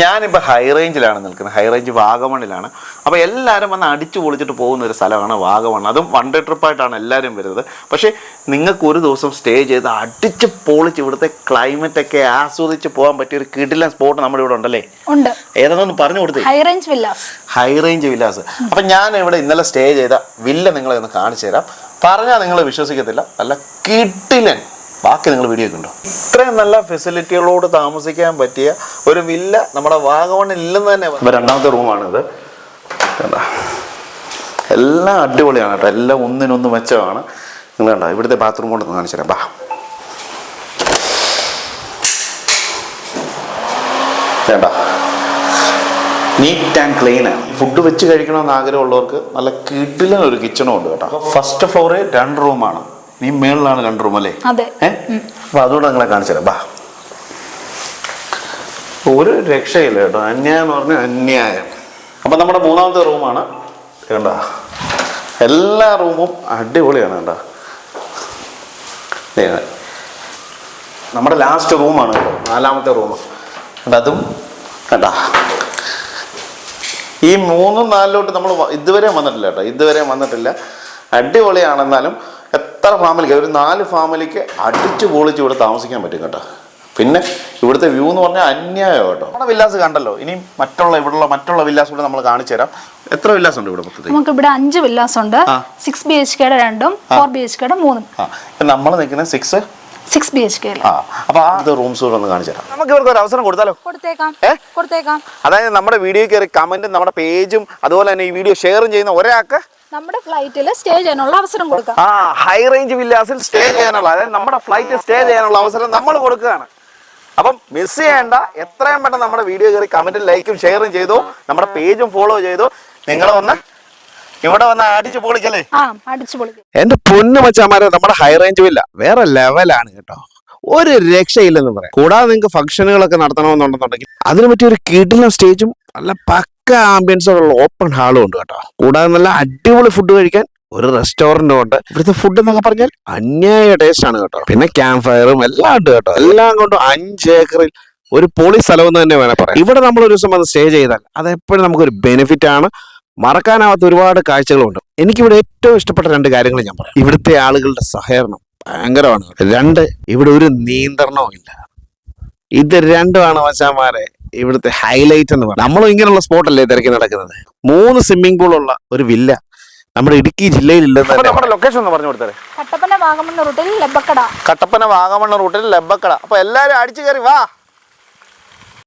ഞാനിപ്പോൾ ഹൈ റേഞ്ചിലാണ് നിൽക്കുന്നത്. ഹൈ റേഞ്ച് വാഗമണ്ണിലാണ്. അപ്പോൾ എല്ലാവരും വന്ന് അടിച്ചു പൊളിച്ചിട്ട് പോകുന്ന ഒരു സ്ഥലമാണ് വാഗമൺ. അതും വൺ ഡേ ട്രിപ്പായിട്ടാണ് എല്ലാവരും വരുന്നത്. പക്ഷേ നിങ്ങൾക്ക് ഒരു ദിവസം സ്റ്റേ ചെയ്ത് അടിച്ച് പൊളിച്ച് ഇവിടുത്തെ ക്ലൈമറ്റൊക്കെ ആസ്വദിച്ച് പോകാൻ പറ്റിയ ഒരു കിടിലൻ സ്പോട്ട് നമ്മുടെ ഇവിടെ ഉണ്ടല്ലേ? ഉണ്ട്. ഏതാണെന്ന് പറഞ്ഞു കൊടുത്തേ. High range villas. High range villas. അപ്പം ഞാൻ ഇവിടെ ഇന്നലെ സ്റ്റേ ചെയ്ത വില്ല നിങ്ങളെ ഒന്ന് കാണിച്ചു തരാം. പറഞ്ഞാൽ നിങ്ങൾ വിശ്വസിക്കത്തില്ല. നല്ല കിടിലൻ. ബാക്കി നിങ്ങൾ വീഡിയോ കണ്ടോ. ഇത്രയും നല്ല ഫെസിലിറ്റികളോട് താമസിക്കാൻ പറ്റിയ ഒരു വില്ല നമ്മുടെ വാഗമണ്ണിൽ ഇല്ലെന്ന് തന്നെ. ഇപ്പോൾ രണ്ടാമത്തെ റൂമാണിത്. എല്ലാം അടിപൊളിയാണ് കേട്ടോ. എല്ലാം ഒന്നിനൊന്ന് മെച്ചമാണ്. നിങ്ങൾ കണ്ടോ ഇവിടുത്തെ ബാത്റൂം കൊണ്ടൊന്ന് കാണിച്ചു തരാം. ബാ, വേണ്ട, നീറ്റ് ആൻഡ് ക്ലീൻ ആണ്. ഫുഡ് വെച്ച് കഴിക്കണമെന്ന് ആഗ്രഹമുള്ളവർക്ക് നല്ല കിടിലൻ ഒരു കിച്ചണും ഉണ്ട് കേട്ടോ. ഫസ്റ്റ് ഫ്ലോറിൽ 2 റൂമാണ്. നീ മേളിലാണ് 2 റൂം അല്ലേ? അപ്പൊ അതുകൊണ്ട് നിങ്ങളെ കാണിച്ചു തരാം. ബാ, ഒരു രക്ഷയില്ല കേട്ടോ. അന്യായം എന്ന് പറഞ്ഞാൽ അന്യായം. അപ്പൊ നമ്മുടെ മൂന്നാമത്തെ റൂമാണ്. കണ്ട എല്ലാ റൂമും അടിപൊളിയാണ് കേട്ടോ. നമ്മുടെ ലാസ്റ്റ് റൂമാണ് കേട്ടോ, 4ാമത്തെ റൂം. അതും കണ്ട ഈ 3ഉം 4ലോട്ട് നമ്മൾ ഇതുവരെ വന്നിട്ടില്ല കേട്ടോ. ഇതുവരെ വന്നിട്ടില്ല. അടിപൊളിയാണെന്നാലും എത്ര ഫാമിലിക്ക്, ഒരു 4 ഫാമിലിക്ക് അടിച്ചു പൊളിച്ച് ഇവിടെ താമസിക്കാൻ പറ്റും കേട്ടോ. പിന്നെ ഇവിടുത്തെ വ്യൂ എന്ന് പറഞ്ഞാൽ അന്യായം കേട്ടോ. നമ്മുടെ വില്ലാസ് കണ്ടല്ലോ. ഇനി ഇവിടെയുള്ള മറ്റുള്ള വില്ലാസ് കൂടെ നമ്മൾ കാണിച്ചു തരാം. എത്ര വില്ലാസ് ഉണ്ട് ഇവിടെ മൊത്തത്തിൽ? നമുക്ക് ഇവിടെ 5 വില്ലാസ് ഉണ്ട്. 6 BHK 2ഉം 4 BHK 3ഉം. നമ്മൾ നിൽക്കുന്നത് 6 BHK. അപ്പൊ ആ റൂംസ് കൂടെ ഒന്ന് കാണിച്ചു തരാം. നമുക്ക് ഇവർക്ക് ഒരു അവസരം കൊടുത്താലോ? കൊടുത്തേക്കാം. അതായത് നമ്മുടെ വീഡിയോ കയറി കമന്റും നമ്മുടെ പേജും അതുപോലെ തന്നെ ഈ വീഡിയോ ഷെയറും ചെയ്യുന്ന ഒരാൾക്ക് നമ്മുടെ ഫ്ലൈറ്റിൽ സ്റ്റേ ചെയ്യാനുള്ള അവസരം കൊടുക്കാം. ഹൈ റേഞ്ച് വില്ലാസിൽ സ്റ്റേ ചെയ്യാനുള്ള, അതായത് നമ്മുടെ ഫ്ലൈറ്റ് സ്റ്റേ ചെയ്യാനുള്ള അവസരം നമ്മൾ കൊടുക്കുകയാണ്. അപ്പം മിസ് ചെയ്യേണ്ട. എത്രയും പെട്ടെന്ന് നമ്മുടെ വീഡിയോ കയറി കമന്റും ലൈക്കും ഷെയറും ചെയ്തു, നമ്മുടെ പേജും ഫോളോ ചെയ്തു. നിങ്ങൾ ഇവിടെ വന്ന് അടിച്ചു പൊളിക്കല്ലേ? എന്റെ പൊന്നു മച്ചാമാരെ, നമ്മുടെ ഹൈ റേഞ്ച് വില്ല വേറെ ലെവലാണ് കേട്ടോ. ഒരു രക്ഷയില്ലെന്ന് പറയാം. കൂടാതെ നിങ്ങൾക്ക് ഫംഗ്ഷനുകളൊക്കെ നടത്തണമെന്നുണ്ടെന്നുണ്ടെങ്കിൽ അതിന് പറ്റിയ ഒരു കിടിലൻ സ്റ്റേജും നല്ല പക്ക ആംബിയൻസുള്ള ഓപ്പൺ ഹാളും ഉണ്ട് കേട്ടോ. കൂടാതെ നല്ല അടിപൊളി ഫുഡ് കഴിക്കാൻ ഒരു റെസ്റ്റോറന്റും ഉണ്ട്. ഇവിടുത്തെ ഫുഡ് എന്നൊക്കെ പറഞ്ഞാൽ അന്യായ ടേസ്റ്റ് ആണ് കേട്ടോ. പിന്നെ ക്യാമ്പ് ഫയറും എല്ലാം ഉണ്ട് കേട്ടോ. എല്ലാം കൊണ്ടും 5 ഏക്കറിൽ ഒരു പൊളി സ്ഥലം എന്ന് തന്നെ വേണം പറയാം. ഇവിടെ നമ്മൾ ഒരു ദിവസം വന്ന് സ്റ്റേ ചെയ്താൽ അത് എപ്പോഴും നമുക്കൊരു ബെനിഫിറ്റ് ആണ്. മറക്കാനാവാത്ത ഒരുപാട് കാഴ്ചകളുണ്ട്. എനിക്കിവിടെ ഏറ്റവും ഇഷ്ടപ്പെട്ട 2 കാര്യങ്ങൾ ഞാൻ പറയാം. ഇവിടുത്തെ ആളുകളുടെ സഹകരണം ഭയങ്കരമാണ്. 2, ഇവിടെ ഒരു നിയന്ത്രണവും ഇല്ല. ഇത് 2ആണ് മച്ചാന്മാരെ ഇവിടുത്തെ ഹൈലൈറ്റ് എന്ന് പറയാം. നമ്മളും ഇങ്ങനെയുള്ള സ്പോട്ടല്ലേ തിരക്കി നടക്കുന്നത്. 3 സ്വിമ്മിംഗ് പൂളുള്ള ഒരു വില്ല നമ്മുടെ ഇടുക്കി ജില്ലയിലില്ലെന്ന്. നമ്മുടെ ലൊക്കേഷൻ ഒന്ന് പറഞ്ഞു കൊടുത്തേ. കട്ടപ്പന വാഗമൺ റൂട്ടിൽ ലെബക്കട. കട്ടപ്പന വാഗമൺ റൂട്ടിൽ ലെബക്കട. അപ്പൊ എല്ലാരും അടിച്ചു കയറി വാ.